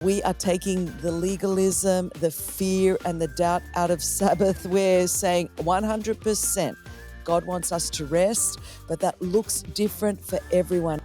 We are taking the legalism, the fear, and the doubt out of Sabbath. We're saying 100% God wants us to rest, but that looks different for everyone.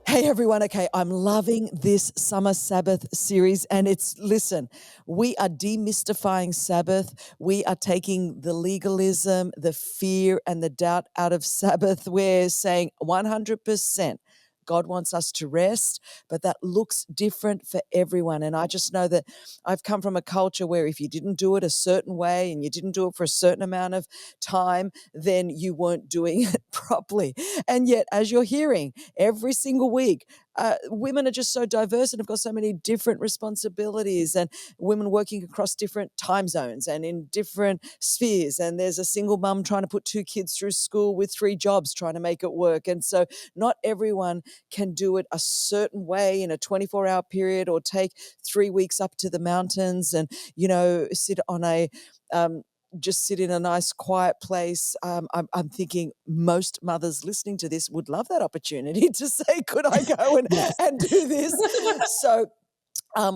Hey everyone, okay, I'm loving this summer Sabbath series and listen, we are demystifying Sabbath. We are taking the legalism, the fear, and the doubt out of Sabbath. We're saying 100% God wants us to rest, but that looks different for everyone. And I just know that I've come from a culture where if you didn't do it a certain way and you didn't do it for a certain amount of time, then you weren't doing it properly. And yet, as you're hearing every single week, women are just so diverse and have got so many different responsibilities, and women working across different time zones and in different spheres. And there's a single mum trying to put 2 kids through school with 3 jobs, trying to make it work. And so not everyone can do it a certain way in a 24-hour period, or take 3 weeks up to the mountains and, sit on just sit in a nice quiet place. I'm thinking most mothers listening to this would love that opportunity to say, could I go Yes. and do this? So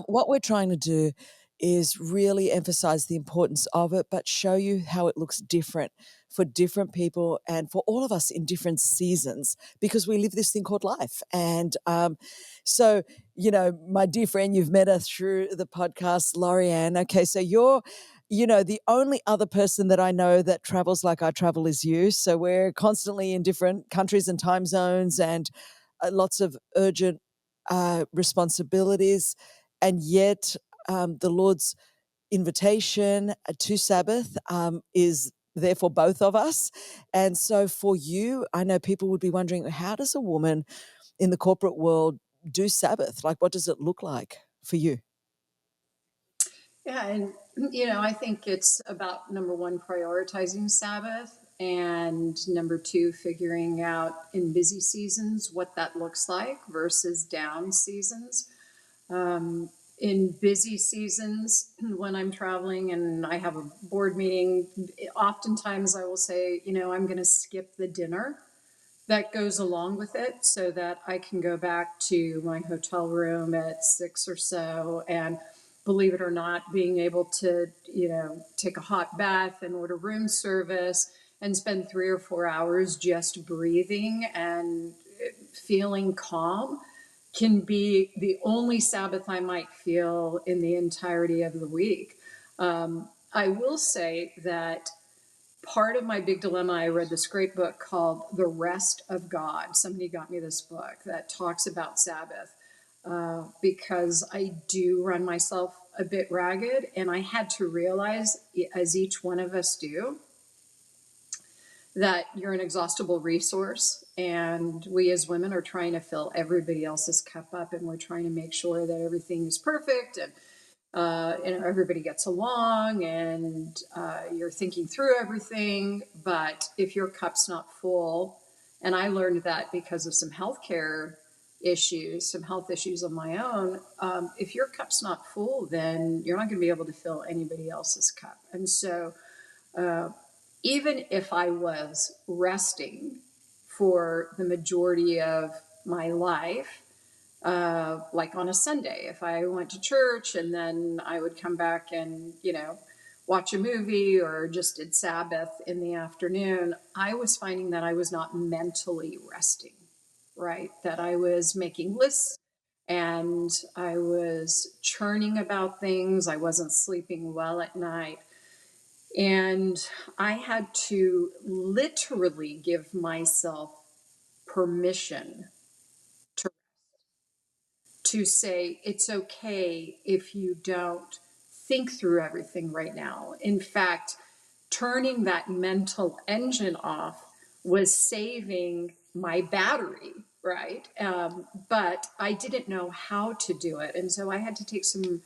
what we're trying to do is really emphasize the importance of it, but show you how it looks different for different people and for all of us in different seasons, because we live this thing called life. And so, my dear friend, you've met her through the podcast, LoriAnn. Okay, so you're the only other person that I know that travels like I travel is you. So we're constantly in different countries and time zones, and lots of urgent responsibilities. And yet the Lord's invitation to Sabbath is there for both of us. And so for you, I know people would be wondering, how does a woman in the corporate world do Sabbath? Like, what does it look like for you? Yeah, and I think it's about number one, prioritizing Sabbath, and number two, figuring out in busy seasons what that looks like versus down seasons. In busy seasons, when I'm traveling and I have a board meeting, oftentimes I will say, I'm going to skip the dinner that goes along with it so that I can go back to my hotel room at 6 or so, and believe it or not, being able to, take a hot bath and order room service and spend 3 or 4 hours just breathing and feeling calm can be the only Sabbath I might feel in the entirety of the week. I will say that part of my big dilemma, I read this great book called The Rest of God. Somebody got me this book that talks about Sabbath because I do run myself a bit ragged, and I had to realize, as each one of us do, that you're an inexhaustible resource, and we as women are trying to fill everybody else's cup up, and we're trying to make sure that everything is perfect and everybody gets along, and you're thinking through everything. But if your cup's not full, and I learned that because of some health issues of my own, if your cup's not full, then you're not going to be able to fill anybody else's cup. And so even if I was resting for the majority of my life, like on a Sunday, if I went to church and then I would come back and, watch a movie or just did Sabbath in the afternoon, I was finding that I was not mentally resting, right? That I was making lists and I was churning about things. I wasn't sleeping well at night. And I had to literally give myself permission to say, it's okay if you don't think through everything right now. In fact, turning that mental engine off was saving my battery, right? But I didn't know how to do it. And so I had to take some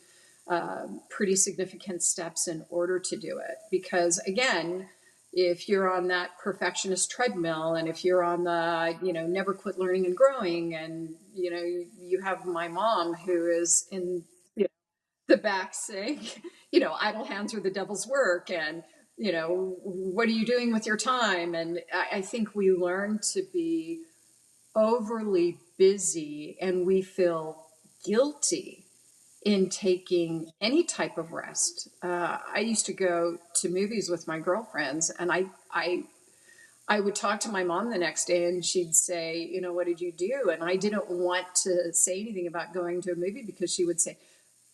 pretty significant steps in order to do it. Because again, if you're on that perfectionist treadmill, and if you're on the, never quit learning and growing, and, you have my mom who is in the back saying, idle hands are the devil's work. And, what are you doing with your time? And I think we learn to be overly busy and we feel guilty in taking any type of rest. I used to go to movies with my girlfriends, and I would talk to my mom the next day, and she'd say, you know, what did you do? And I didn't want to say anything about going to a movie because she would say,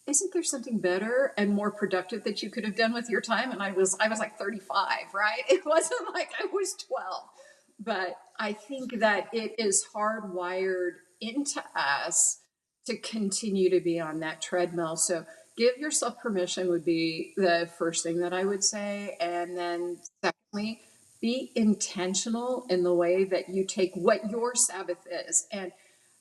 isn't there something better and more productive that you could have done with your time? And I was like 35, right? It wasn't like I was 12. But I think that it is hardwired into us to continue to be on that treadmill. So give yourself permission would be the first thing that I would say. And then secondly, be intentional in the way that you take what your Sabbath is. And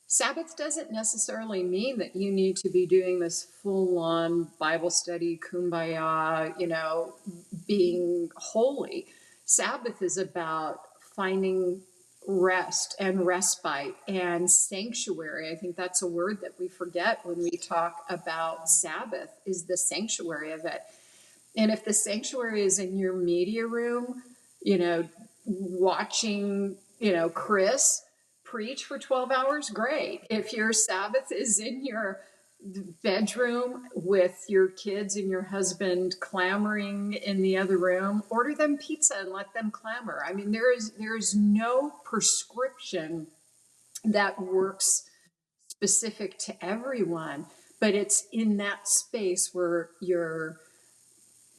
Sabbath doesn't necessarily mean that you need to be doing this full on Bible study, kumbaya, being holy. Sabbath is about finding rest and respite and sanctuary. I think that's a word that we forget when we talk about Sabbath, is the sanctuary of it. And if the sanctuary is in your media room, watching, Chris preach for 12 hours, great. If your Sabbath is in your bedroom with your kids and your husband clamoring in the other room, order them pizza and let them clamor. I mean, there is no prescription that works specific to everyone, but it's in that space where your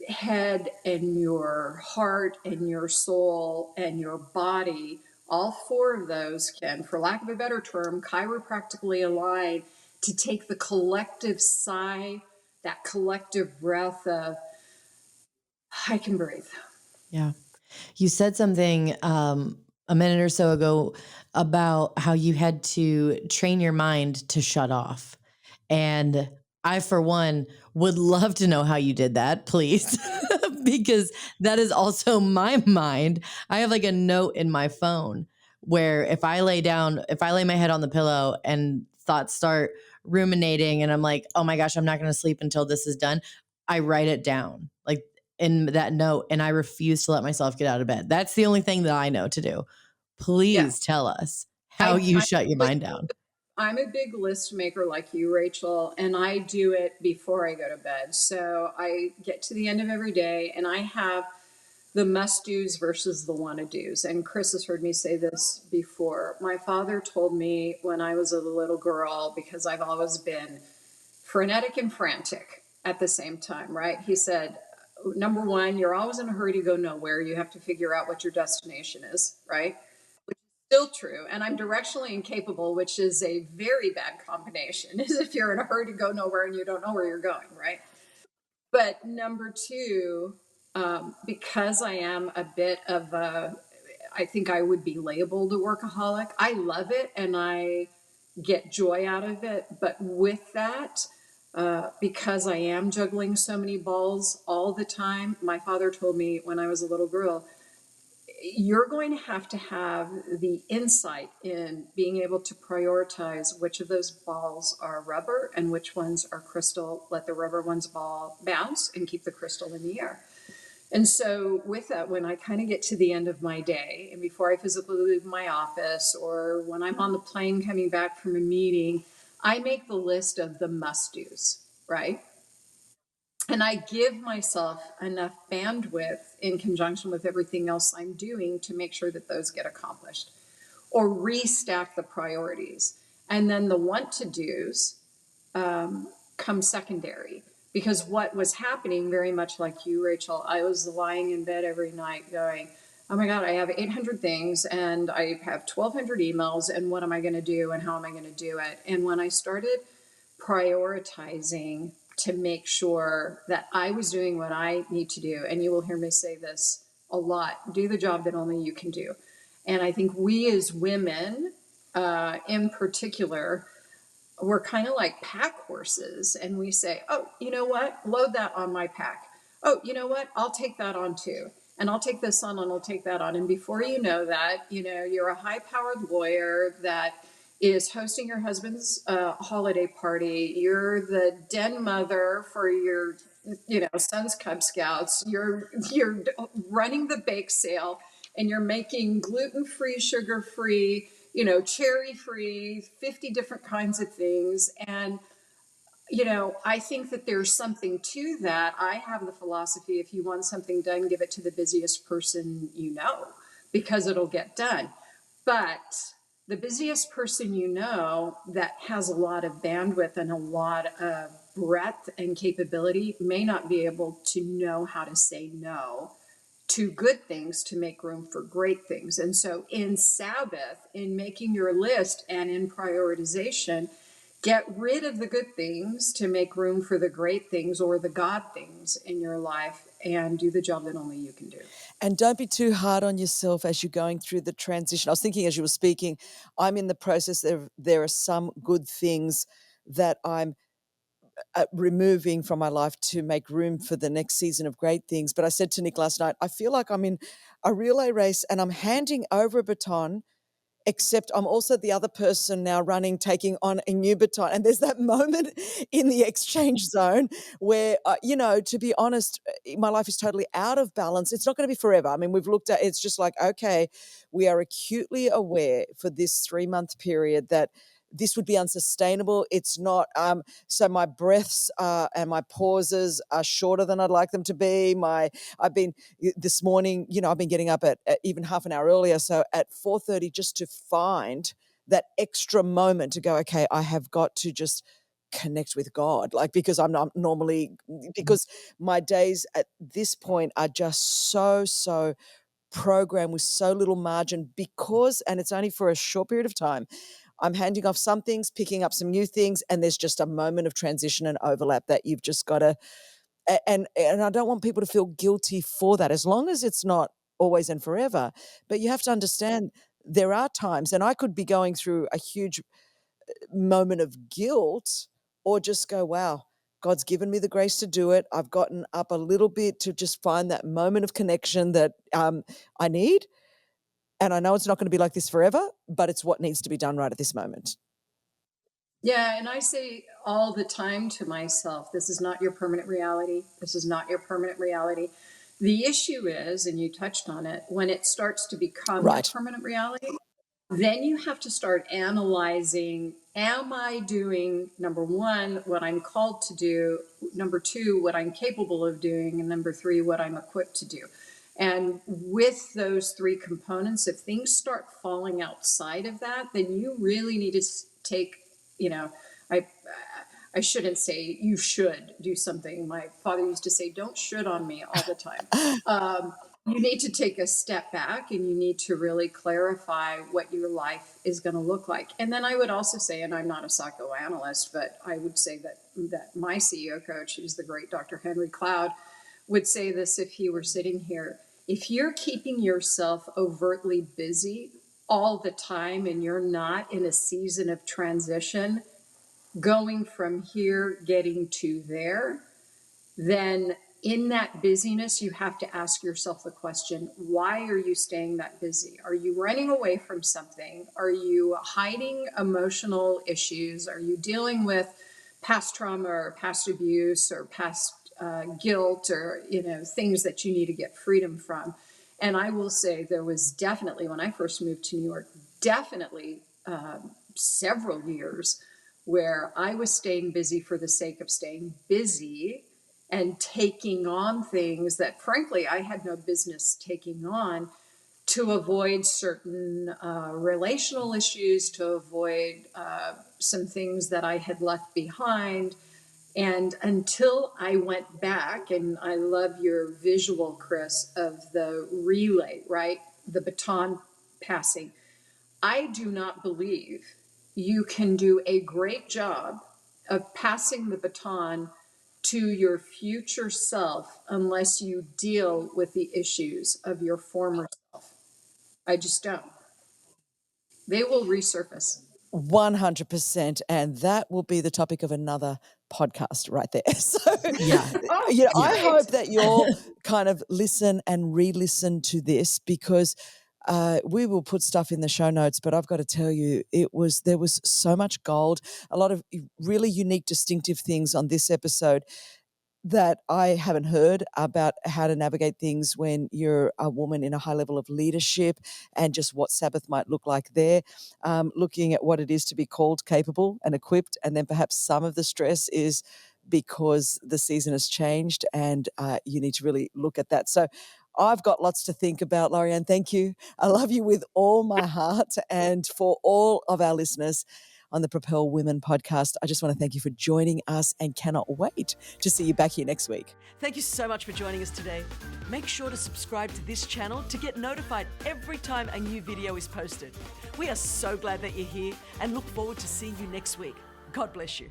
head and your heart and your soul and your body, all four of those can, for lack of a better term, chiropractically align to take the collective sigh, that collective breath of, I can breathe. Yeah. You said something a minute or so ago about how you had to train your mind to shut off. And I, for one, would love to know how you did that, please, because that is also my mind. I have like a note in my phone where if I lay my head on the pillow and thoughts start ruminating and I'm like, oh my gosh, I'm not going to sleep until this is done, I write it down like in that note, and I refuse to let myself get out of bed. That's the only thing that I know to do. Yeah. Please tell us how you shut your mind down. I'm a big list maker like you, Rachel, and I do it before I go to bed. So I get to the end of every day and I have the must-dos versus the wanna-dos. And Chris has heard me say this before. My father told me when I was a little girl, because I've always been frenetic and frantic at the same time, right? He said, number one, you're always in a hurry to go nowhere. You have to figure out what your destination is, right? Still true. And I'm directionally incapable, which is a very bad combination, is if you're in a hurry to go nowhere and you don't know where you're going, right? But number two, because I am a bit of I think I would be labeled a workaholic. I love it and I get joy out of it. But with that, because I am juggling so many balls all the time, my father told me when I was a little girl, you're going to have the insight in being able to prioritize which of those balls are rubber and which ones are crystal. Let the rubber ones ball bounce and keep the crystal in the air. And so with that, when I kind of get to the end of my day and before I physically leave my office or when I'm on the plane coming back from a meeting, I make the list of the must-dos, right? And I give myself enough bandwidth in conjunction with everything else I'm doing to make sure that those get accomplished or restack the priorities. And then the want to do's come secondary. Because what was happening, very much like you, Rachel, I was lying in bed every night going, oh my God, I have 800 things and I have 1,200 emails, and what am I going to do and how am I going to do it? And when I started prioritizing to make sure that I was doing what I need to do, and you will hear me say this a lot, do the job that only you can do. And I think we as women, in particular, we're kind of like pack horses, and we say, oh, you know what? Load that on my pack. Oh, you know what? I'll take that on too. And I'll take this on and I'll take that on. And before you know that, you're a high powered lawyer that is hosting your husband's holiday party. You're the den mother for your, son's Cub Scouts. You're running the bake sale and you're making gluten-free, sugar-free, cherry free, 50 different kinds of things. And I think that there's something to that. I have the philosophy, if you want something done, give it to the busiest person because it'll get done. But the busiest person that has a lot of bandwidth and a lot of breadth and capability may not be able to know how to say no to good things to make room for great things. And so in Sabbath, in making your list and in prioritization, get rid of the good things to make room for the great things or the God things in your life, and do the job that only you can do. And don't be too hard on yourself as you're going through the transition. I was thinking as you were speaking, I'm in the process. There are some good things that I'm removing from my life to make room for the next season of great things. But I said to Nick last night, I feel like I'm in a relay race and I'm handing over a baton, except I'm also the other person now running, taking on a new baton. And there's that moment in the exchange zone where, to be honest, my life is totally out of balance. It's not going to be forever. I mean, we've looked at, it's just like, okay, we are acutely aware for this 3-month period that this would be unsustainable. It's not. So my breaths and my pauses are shorter than I'd like them to be. This morning, I've been getting up at even half an hour earlier. So at 4:30, just to find that extra moment to go, okay, I have got to just connect with God, because I'm not normally, because my days at this point are just so programmed with so little margin, and it's only for a short period of time. I'm handing off some things, picking up some new things, and there's just a moment of transition and overlap that you've just got to, and I don't want people to feel guilty for that, as long as it's not always and forever. But you have to understand there are times, and I could be going through a huge moment of guilt, or just go, wow, God's given me the grace to do it. I've gotten up a little bit to just find that moment of connection that I need. And I know it's not going to be like this forever, but it's what needs to be done right at this moment. Yeah, and I say all the time to myself, this is not your permanent reality. This is not your permanent reality. The issue is, and you touched on it, when it starts to become your permanent reality, then you have to start analyzing, am I doing, number one, what I'm called to do, number two, what I'm capable of doing, and number three, what I'm equipped to do. And with those three components, if things start falling outside of that, then you really need to take, I shouldn't say you should do something. My father used to say, don't should on me all the time. You need to take a step back and you need to really clarify what your life is going to look like. And then I would also say, and I'm not a psychoanalyst, but I would say that my CEO coach, who's the great Dr. Henry Cloud, would say this if he were sitting here. If you're keeping yourself overtly busy all the time and you're not in a season of transition, going from here, getting to there, then in that busyness, you have to ask yourself the question, why are you staying that busy? Are you running away from something? Are you hiding emotional issues? Are you dealing with past trauma or past abuse or past guilt or, things that you need to get freedom from? And I will say there was definitely, when I first moved to New York, definitely several years where I was staying busy for the sake of staying busy and taking on things that, frankly, I had no business taking on, to avoid certain relational issues, to avoid some things that I had left behind. And until I went back, and I love your visual, Chris, of the relay, right? The baton passing. I do not believe you can do a great job of passing the baton to your future self unless you deal with the issues of your former self. I just don't. They will resurface. 100%. And that will be the topic of another podcast right there. So, Yeah. I hope that you'll kind of listen and re-listen to this, because we will put stuff in the show notes, but I've got to tell you, there was so much gold, a lot of really unique, distinctive things on this episode. that I haven't heard about how to navigate things when you're a woman in a high level of leadership and just what Sabbath might look like there. Looking at what it is to be called, capable, and equipped, and then perhaps some of the stress is because the season has changed and you need to really look at that. So I've got lots to think about, LoriAnn. Thank you. I love you with all my heart. And for all of our listeners on the Propel Women podcast, I just want to thank you for joining us and cannot wait to see you back here next week. Thank you so much for joining us today. Make sure to subscribe to this channel to get notified every time a new video is posted. We are so glad that you're here and look forward to seeing you next week. God bless you.